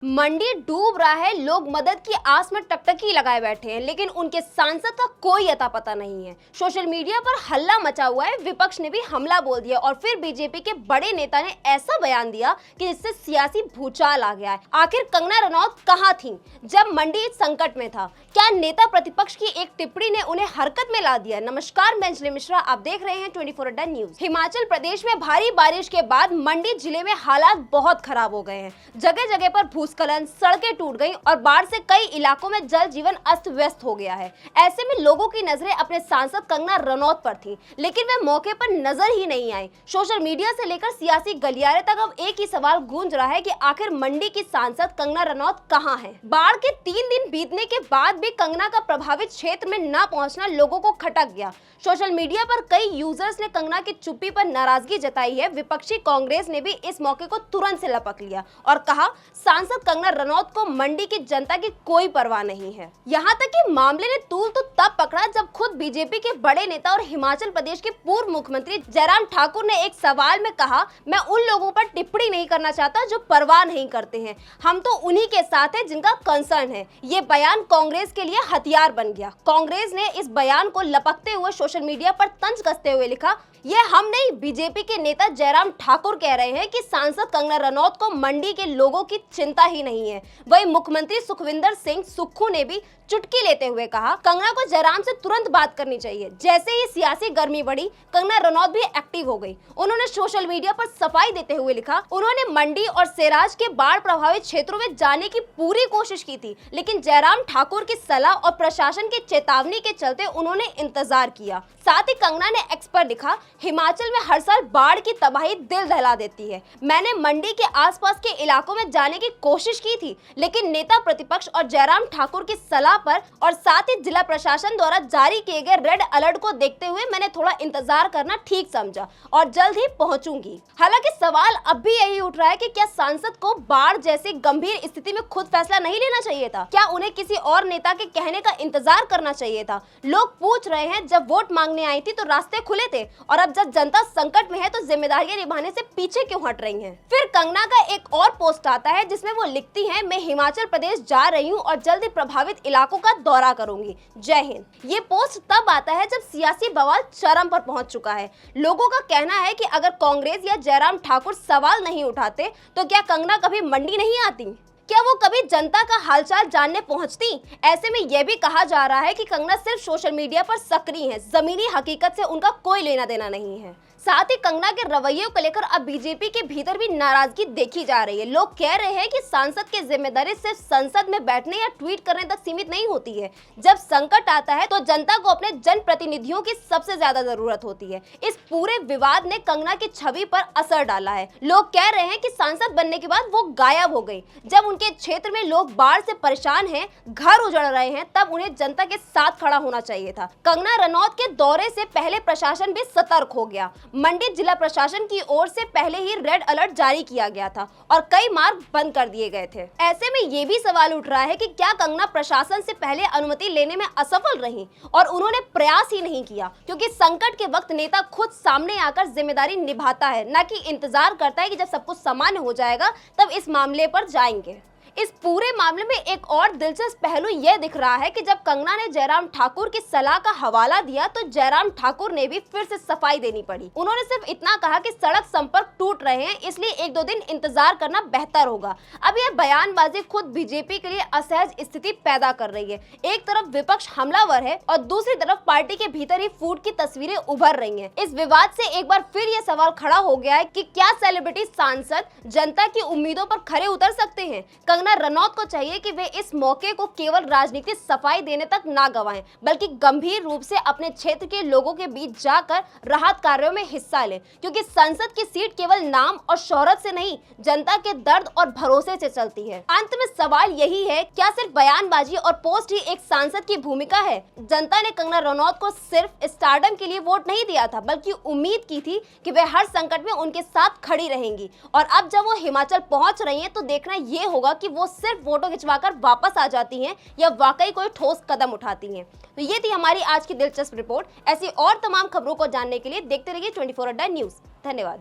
मंडी डूब रहा है, लोग मदद की आस में टकटकी लगाए बैठे हैं, लेकिन उनके सांसद का कोई अता पता नहीं है। सोशल मीडिया पर हल्ला मचा हुआ है, विपक्ष ने भी हमला बोल दिया और फिर बीजेपी के बड़े नेता ने ऐसा बयान दिया कि जिससे सियासी भूचाल आ गया है। आखिर कंगना रनौत कहां थीं जब मंडी संकट में था? क्या नेता प्रतिपक्ष की एक टिप्पणी ने उन्हें हरकत में ला दिया? नमस्कार, मैं अंजलि मिश्रा, आप देख रहे हैं 24 न्यूज। हिमाचल प्रदेश में भारी बारिश के बाद मंडी जिले में हालात बहुत खराब हो गए हैं। जगह जगह पर भूस्खलन, सड़कें टूट गईं और बाढ़ से कई इलाकों में जल जीवन अस्त व्यस्त हो गया है। ऐसे में लोगों की नजरें अपने सांसद कंगना रनौत पर थी, लेकिन वे मौके पर नजर ही नहीं आई। सोशल मीडिया से लेकर सियासी गलियारे तक अब एक ही सवाल गूंज रहा है कि आखिर मंडी की सांसद कंगना रनौत कहां है? बाढ़ के 3 दिन बीतने के बाद भी कंगना का प्रभावित क्षेत्र में न पहुंचना लोगों को खटक गया। सोशल मीडिया पर कई यूजर्स ने कंगना की चुप्पी पर नाराजगी जताई है। विपक्षी कांग्रेस ने भी इस मौके को तुरंत से लपक लिया और कहा, सांसद कंगना रनौत को मंडी की जनता की कोई परवाह नहीं है। यहाँ तक कि मामले ने तूल तो तब पकड़ा जब खुद बीजेपी के बड़े नेता और हिमाचल प्रदेश के पूर्व मुख्यमंत्री जयराम ठाकुर ने एक सवाल में कहा, मैं उन लोगों पर टिप्पणी नहीं करना चाहता जो परवाह नहीं करते हैं, हम तो उन्हीं के साथ हैं जिनका कंसर्न है। ये बयान कांग्रेस के लिए हथियार बन गया। कांग्रेस ने इस बयान को लपकते हुए सोशल मीडिया पर तंज कसते हुए लिखा, ये हम नहीं, बीजेपी के नेता जयराम ठाकुर कह रहे हैं कि सांसद कंगना रनौत को मंडी के लोगों की चिंता ही नहीं है। वहीं मुख्यमंत्री सुखविंदर सिंह सुक्खू ने भी चुटकी लेते हुए कहा, कंगना को जयराम से तुरंत बात करनी चाहिए। जैसे ही सियासी गर्मी बढ़ी, कंगना रनौत भी एक्टिव हो गई। उन्होंने सोशल मीडिया पर सफाई देते हुए लिखा, उन्होंने मंडी और सैराज के बाढ़ प्रभावित क्षेत्रों में जाने की पूरी कोशिश की थी, लेकिन जयराम ठाकुर की सलाह और प्रशासन की चेतावनी के चलते उन्होंने इंतजार किया। साथ ही कंगना ने एक्स पर लिखा, हिमाचल में हर साल बाढ़ की तबाही दिल दहला देती है। मैंने मंडी के आसपास के इलाकों में जाने की कोशिश की थी, लेकिन नेता प्रतिपक्ष और जयराम ठाकुर की सलाह पर और साथ ही जिला प्रशासन द्वारा जारी किए गए रेड अलर्ट को देखते हुए मैंने थोड़ा इंतजार करना ठीक समझा और जल्द ही पहुंचूंगी। हालांकि सवाल अब भी यही उठ रहा है कि क्या सांसद को बाढ़ जैसी गंभीर स्थिति में खुद फैसला नहीं लेना चाहिए था? क्या उन्हें किसी और नेता के कहने का इंतजार करना चाहिए था? लोग पूछ रहे हैं, जब वोट मांगने आई थी तो रास्ते खुले थे, और अब जब जनता संकट में है तो जिम्मेदारियां निभाने से पीछे क्यों हट रही हैं? फिर कंगना का एक और पोस्ट आता है जिसमें वो लिखती हैं, मैं हिमाचल प्रदेश जा रही हूं और जल्द ही प्रभावित इलाकों का दौरा करूंगी, जय हिंद। ये पोस्ट तब आता है जब सियासी बवाल चरम पर पहुंच चुका है। लोगों का कहना है कि अगर कांग्रेस या जयराम ठाकुर सवाल नहीं उठाते तो क्या कंगना कभी मंडी नहीं आती? क्या वो कभी जनता का हालचाल जानने पहुंचती? ऐसे में यह भी कहा जा रहा है कि कंगना सिर्फ सोशल मीडिया पर सक्रिय है, जमीनी हकीकत से उनका कोई लेना देना नहीं है। साथ ही कंगना के रवैये को लेकर अब बीजेपी के भीतर भी नाराजगी देखी जा रही है। लोग कह रहे हैं कि सांसद की जिम्मेदारी सिर्फ संसद में बैठने या ट्वीट करने तक सीमित नहीं होती है। जब संकट आता है तो जनता को अपने जनप्रतिनिधियों की सबसे ज्यादा जरूरत होती है। इस पूरे विवाद ने कंगना की छवि पर असर डाला है। लोग कह रहे हैं कि सांसद बनने के बाद वो गायब हो गई। जब उनके क्षेत्र में लोग बाढ़ से परेशान हैं, घर उजड़ रहे हैं, तब उन्हें जनता के साथ खड़ा होना चाहिए था। कंगना रनौत के दौरे से पहले प्रशासन भी सतर्क हो गया। मंडी जिला प्रशासन की ओर से पहले ही रेड अलर्ट जारी किया गया था और कई मार्ग बंद कर दिए गए थे। ऐसे में ये भी सवाल उठ रहा है कि क्या कंगना प्रशासन से पहले अनुमति लेने में असफल रही और उन्होंने प्रयास ही नहीं किया? क्योंकि संकट के वक्त नेता खुद सामने आकर जिम्मेदारी निभाता है, न कि इंतजार करता है कि जब सब कुछ सामान्य हो जाएगा तब इस मामले पर जाएंगे। इस पूरे मामले में एक और दिलचस्प पहलू यह दिख रहा है कि जब कंगना ने जयराम ठाकुर की सलाह का हवाला दिया तो जयराम ठाकुर ने भी फिर से सफाई देनी पड़ी। उन्होंने सिर्फ इतना कहा कि सड़क संपर्क टूट रहे हैं, इसलिए 1-2 दिन इंतजार करना बेहतर होगा। अब यह बयानबाजी खुद बीजेपी के लिए असहज स्थिति पैदा कर रही है। एक तरफ विपक्ष हमलावर है और दूसरी तरफ पार्टी के भीतर ही फूट की तस्वीरें उभर रही है। इस विवाद से एक बार फिर यह सवाल खड़ा हो गया है कि क्या सेलिब्रिटी सांसद जनता की उम्मीदों पर खरे उतर सकते हैं? कंगना रनौत को चाहिए कि वे इस मौके को केवल राजनीतिक सफाई देने तक ना गवाएं, बल्कि गंभीर रूप से अपने क्षेत्र के लोगों के बीच जाकर राहत कार्यों में हिस्सा लें, क्योंकि संसद की सीट केवल नाम और शोहरत से नहीं, जनता के दर्द और भरोसे से चलती है। अंत में सवाल यही है, क्या सिर्फ बयानबाजी और पोस्ट ही एक सांसद की भूमिका है? जनता ने कंगना रनौत को सिर्फ स्टारडम के लिए वोट नहीं दिया था, बल्कि उम्मीद की थी कि वे हर संकट में उनके साथ खड़ी रहेंगी। और अब जब वो हिमाचल पहुंच रही हैं तो देखना ये होगा कि वो सिर्फ फोटो खिंचवाकर वापस आ जाती हैं या वाकई कोई ठोस कदम उठाती हैं। तो ये थी हमारी आज की दिलचस्प रिपोर्ट। ऐसी और तमाम खबरों को जानने के लिए देखते रहिए 24 न्यूज। धन्यवाद।